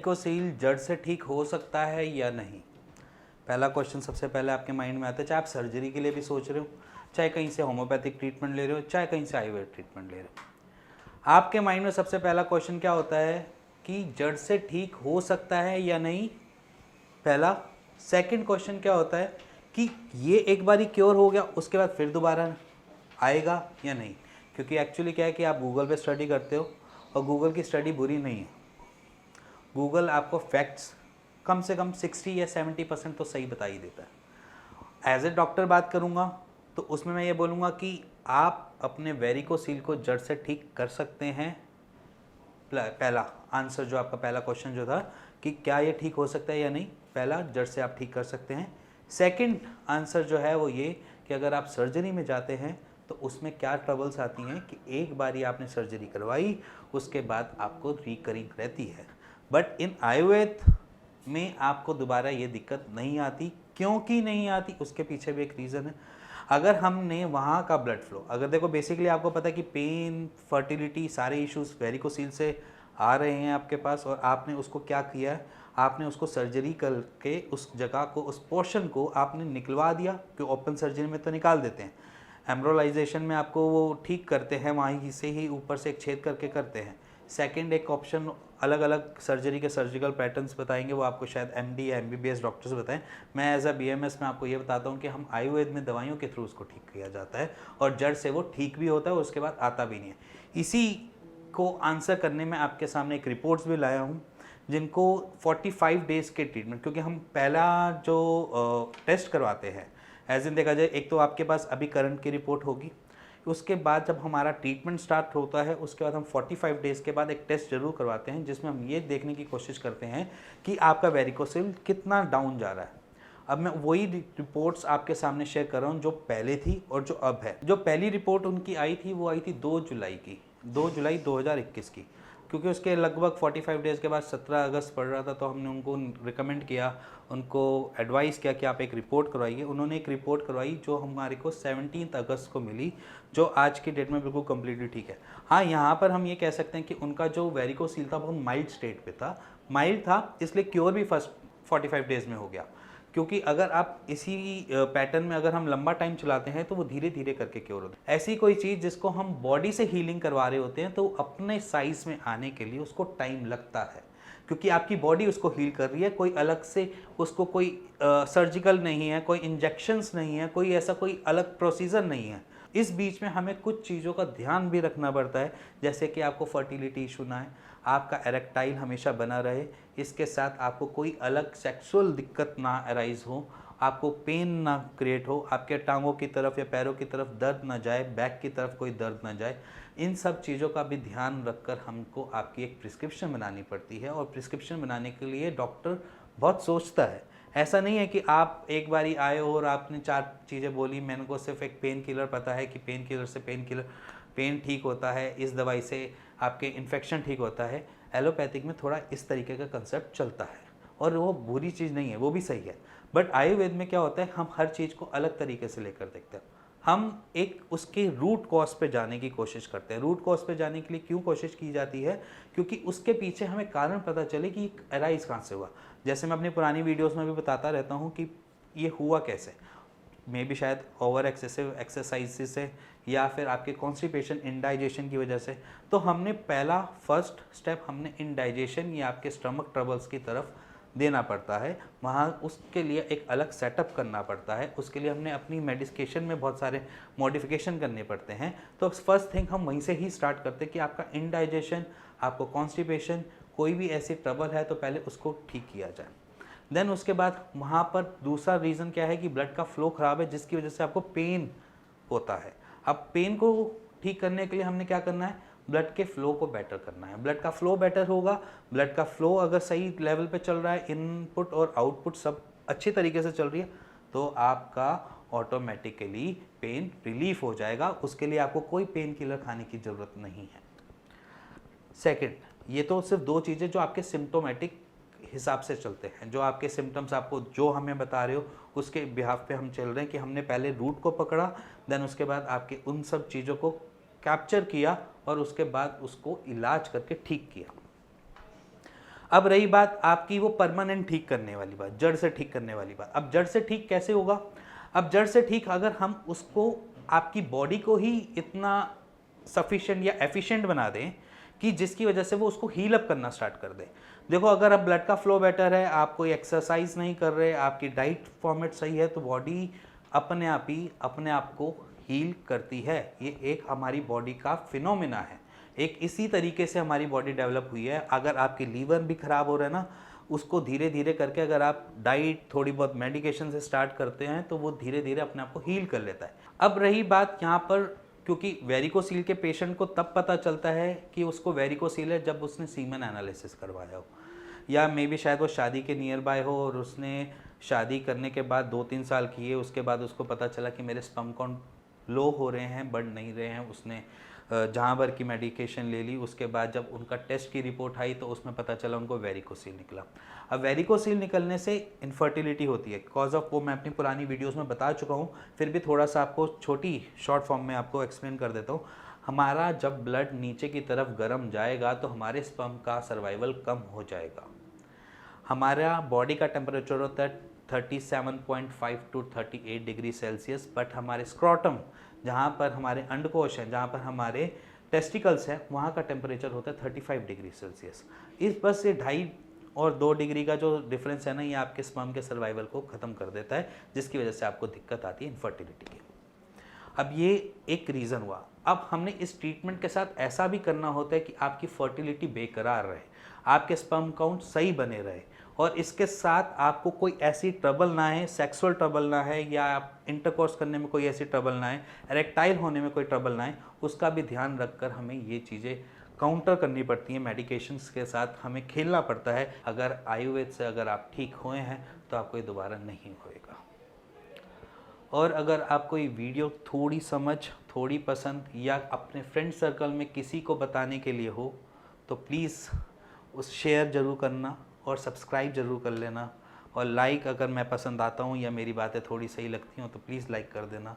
Varicocele जड़ से ठीक हो सकता है या नहीं? पहला क्वेश्चन सबसे पहले आपके माइंड में आता है, चाहे आप सर्जरी के लिए भी सोच रहे हो, चाहे कहीं से होम्योपैथिक ट्रीटमेंट ले रहे हो, चाहे कहीं से आयुर्वेद ट्रीटमेंट ले रहे हो, आपके माइंड में सबसे पहला क्वेश्चन क्या होता है कि जड़ से ठीक हो सकता है या नहीं, पहला। सेकंड क्वेश्चन क्या होता है कि ये एक बारी क्योर हो गया उसके बाद फिर दोबारा आएगा या नहीं? क्योंकि एक्चुअली क्या है कि आप गूगल पे स्टडी करते हो और गूगल की स्टडी बुरी नहीं है। गूगल आपको फैक्ट्स कम से कम 60 या 70% तो सही बता ही देता है। एज ए डॉक्टर बात करूँगा तो उसमें मैं ये बोलूँगा कि आप अपने वेरिकोसील को जड़ से ठीक कर सकते हैं। पहला आंसर जो आपका पहला क्वेश्चन जो था कि क्या ये ठीक हो सकता है या नहीं, पहला जड़ से आप ठीक कर सकते हैं। सेकंड आंसर जो है वो ये कि अगर आप सर्जरी में जाते हैं तो उसमें क्या ट्रबल्स आती हैं कि एक बारी आपने सर्जरी करवाई उसके बाद आपको रिकरिंग रहती है। बट इन आयुर्वेद में आपको दोबारा ये दिक्कत नहीं आती। क्योंकि नहीं आती उसके पीछे भी एक रीज़न है। अगर हमने वहाँ का ब्लड फ्लो, अगर देखो बेसिकली आपको पता है कि पेन, फर्टिलिटी, सारे इश्यूज वेरिकोसील से आ रहे हैं आपके पास, और आपने उसको क्या किया है, आपने उसको सर्जरी करके उस जगह को, उस पोर्शन को आपने निकलवा दिया। कि ओपन सर्जरी में तो निकाल देते हैं, एम्ब्रोलाइजेशन में आपको वो ठीक करते हैं, वहीं से ही ऊपर से एक छेद करके करते हैं। सेकंड एक ऑप्शन, अलग अलग सर्जरी के सर्जिकल पैटर्न्स बताएंगे, वो आपको शायद एमडी या एमबीबीएस डॉक्टर्स बताएं। मैं एज अ बीएमएस में आपको ये बताता हूँ कि हम आयुर्वेद में दवाइयों के थ्रू उसको ठीक किया जाता है और जड़ से वो ठीक भी होता है, उसके बाद आता भी नहीं है। इसी को आंसर करने में आपके सामने एक रिपोर्ट्स भी लाया हूँ जिनको 45 डेज़ के ट्रीटमेंट, क्योंकि हम पहला जो टेस्ट करवाते हैं एज इन देखा जाए, एक तो आपके पास अभी करंट की रिपोर्ट होगी, उसके बाद जब हमारा ट्रीटमेंट स्टार्ट होता है उसके बाद हम 45 डेज़ के बाद एक टेस्ट जरूर करवाते हैं जिसमें हम ये देखने की कोशिश करते हैं कि आपका वेरिकोसील कितना डाउन जा रहा है। अब मैं वही रिपोर्ट्स आपके सामने शेयर कर रहा हूँ जो पहले थी और जो अब है। जो पहली रिपोर्ट उनकी आई थी वो आई थी 2 जुलाई की, 2 जुलाई 2021 की, क्योंकि उसके लगभग 45 डेज़ के बाद 17 अगस्त पड़ रहा था, तो हमने उनको रिकमेंड किया, उनको एडवाइस किया कि आप एक रिपोर्ट करवाइए। उन्होंने एक रिपोर्ट करवाई जो हमारे को 17 अगस्त को मिली, जो आज की डेट में बिल्कुल कम्प्लीटली ठीक है। हाँ, यहाँ पर हम ये कह सकते हैं कि उनका जो वेरिकोसील था बहुत माइल्ड स्टेट पे था। माइल्ड था इसलिए क्योर भी फर्स्ट 45 डेज़ में हो गया, क्योंकि अगर आप इसी पैटर्न में अगर हम लंबा टाइम चलाते हैं तो वो धीरे धीरे करके क्योर होता है। ऐसी कोई चीज़ जिसको हम बॉडी से हीलिंग करवा रहे होते हैं तो अपने साइज में आने के लिए उसको टाइम लगता है, क्योंकि आपकी बॉडी उसको हील कर रही है। कोई अलग से उसको कोई सर्जिकल नहीं है, कोई इंजेक्शंस नहीं है, कोई ऐसा कोई अलग प्रोसीजर नहीं है। इस बीच में हमें कुछ चीज़ों का ध्यान भी रखना पड़ता है, जैसे कि आपको फर्टिलिटी इशू ना है, आपका एरेक्टाइल हमेशा बना रहे, इसके साथ आपको कोई अलग सेक्सुअल दिक्कत ना अराइज हो, आपको पेन ना क्रिएट हो, आपके टांगों की तरफ या पैरों की तरफ दर्द ना जाए, बैक की तरफ कोई दर्द ना जाए। इन सब चीज़ों का भी ध्यान रखकर हमको आपकी एक प्रिस्क्रिप्शन बनानी पड़ती है, और प्रिस्क्रिप्शन बनाने के लिए डॉक्टर बहुत सोचता है। ऐसा नहीं है कि आप एक बारी आए हो और आपने 4 चीज़ें बोली, मैंने को सिर्फ एक पेन किलर पता है कि पेन किलर से पेन ठीक होता है, इस दवाई से आपके इन्फेक्शन ठीक होता है। एलोपैथिक में थोड़ा इस तरीके का कंसेप्ट चलता है, और वो बुरी चीज़ नहीं है, वो भी सही है। बट आयुर्वेद में क्या होता है, हम हर चीज़ को अलग तरीके से लेकर देखते हैं। हम एक उसके रूट कॉज पे जाने की कोशिश करते हैं। रूट कॉज पे जाने के लिए क्यों कोशिश की जाती है? क्योंकि उसके पीछे हमें कारण पता चले कि अराइज कहाँ से हुआ। जैसे मैं अपनी पुरानी वीडियोस में भी बताता रहता हूँ कि ये हुआ कैसे। मे बी शायद ओवर एक्सेसिव एक्सरसाइज से, या फिर आपके कॉन्स्टिपेशन, इंडाइजेशन की वजह से। तो हमने पहला फर्स्ट स्टेप हमने इंडाइजेशन या आपके स्टमक ट्रबल्स की तरफ देना पड़ता है। वहाँ उसके लिए एक अलग सेटअप करना पड़ता है, उसके लिए हमने अपनी मेडिकेशन में बहुत सारे मॉडिफिकेशन करने पड़ते हैं। तो फर्स्ट थिंग हम वहीं से ही स्टार्ट करते हैं कि आपका इंडाइजेशन, आपको कॉन्स्टिपेशन, कोई भी ऐसी ट्रबल है तो पहले उसको ठीक किया जाए। देन उसके बाद वहाँ पर दूसरा रीज़न क्या है कि ब्लड का फ्लो ख़राब है, जिसकी वजह से आपको पेन होता है। अब पेन को ठीक करने के लिए हमने क्या करना है, ब्लड के फ्लो को बेटर करना है। ब्लड का फ्लो बेटर होगा, ब्लड का फ्लो अगर सही लेवल पे चल रहा है, इनपुट और आउटपुट सब अच्छी तरीके से चल रही है, तो आपका ऑटोमेटिकली पेन रिलीफ हो जाएगा। उसके लिए आपको कोई पेन किलर खाने की ज़रूरत नहीं है। सेकंड, ये तो सिर्फ 2 चीज़ें जो आपके सिम्टोमेटिक हिसाब से चलते हैं, जो आपके सिम्टम्स आपको जो हमें बता रहे हो उसके बिहाफ पे हम चल रहे हैं कि हमने पहले रूट को पकड़ा, देन उसके बाद आपके उन सब चीज़ों को कैप्चर किया और उसके बाद उसको इलाज करके ठीक किया। अब रही बात आपकी वो परमानेंट ठीक करने वाली बात, जड़ से ठीक करने वाली बात। अब जड़ से ठीक कैसे होगा? अब जड़ से ठीक अगर हम उसको, आपकी बॉडी को ही इतना सफिशिएंट या एफिशिएंट बना दें कि जिसकी वजह से वो उसको हील अप करना स्टार्ट कर दे। देखो, अगर अब ब्लड का फ्लो बेटर है, आप कोई एक्सरसाइज नहीं कर रहे, आपकी डाइट फॉर्मेट सही है, तो बॉडी अपने आप ही अपने आप को हील करती है। ये एक हमारी बॉडी का फिनोमिना है। एक इसी तरीके से हमारी बॉडी डेवलप हुई है। अगर आपकी लीवर भी खराब हो रहा है ना, उसको धीरे धीरे करके अगर आप डाइट थोड़ी बहुत मेडिकेशन से स्टार्ट करते हैं तो वो धीरे धीरे अपने आप को हील कर लेता है। अब रही बात यहाँ पर, क्योंकि वेरिकोसील के पेशेंट को तब पता चलता है कि उसको वेरिकोसील है जब उसने सीमन एनालिसिस करवाया हो, या मे बी शायद वो शादी के नियर बाय हो और उसने शादी करने के बाद 2-3 साल किए, उसके बाद उसको पता चला कि मेरे स्पर्म काउंट लो हो रहे हैं, बढ़ नहीं रहे हैं। उसने जहाँ भर की मेडिकेशन ले ली, उसके बाद जब उनका टेस्ट की रिपोर्ट आई तो उसमें पता चला उनको वेरिकोसील निकला। अब वेरिकोसील निकलने से इनफर्टिलिटी होती है। कॉज ऑफ वो मैं अपनी पुरानी वीडियोस में बता चुका हूँ, फिर भी थोड़ा सा आपको छोटी शॉर्ट फॉर्म में आपको एक्सप्लेन कर देता हूँ। हमारा जब ब्लड नीचे की तरफ गर्म जाएगा तो हमारे स्पर्म का सर्वाइवल कम हो जाएगा। हमारा बॉडी का टेम्परेचर होता है 37.5 to 38 डिग्री सेल्सियस, बट हमारे स्क्रॉटम, जहाँ पर हमारे अंडकोश हैं, जहाँ पर हमारे टेस्टिकल्स हैं, वहाँ का टेम्परेचर होता है 35 डिग्री सेल्सियस। इस बस से 2.5 और 2 डिग्री का जो डिफरेंस है ना, ये आपके स्पर्म के सर्वाइवल को ख़त्म कर देता है, जिसकी वजह से आपको दिक्कत आती है इनफर्टिलिटी की। अब ये एक रीज़न हुआ। अब हमने इस ट्रीटमेंट के साथ ऐसा भी करना होता है कि आपकी फर्टिलिटी बेकरार रहे, आपके स्पर्म काउंट सही बने रहे, और इसके साथ आपको कोई ऐसी ट्रबल ना है, सेक्सुअल ट्रबल ना है, या आप इंटरकोर्स करने में कोई ऐसी ट्रबल ना है, इरेक्टाइल होने में कोई ट्रबल ना है, उसका भी ध्यान रखकर हमें ये चीज़ें काउंटर करनी पड़ती हैं। मेडिकेशंस के साथ हमें खेलना पड़ता है। अगर आयुर्वेद से अगर आप ठीक हुए हैं तो आपको ये दोबारा नहीं होएगा। और अगर आपको ये वीडियो थोड़ी समझ, थोड़ी पसंद, या अपने फ्रेंड सर्कल में किसी को बताने के लिए हो, तो प्लीज़ उस शेयर ज़रूर करना और सब्सक्राइब ज़रूर कर लेना, और लाइक, अगर मैं पसंद आता हूँ या मेरी बातें थोड़ी सही लगती हूँ तो प्लीज़ लाइक कर देना।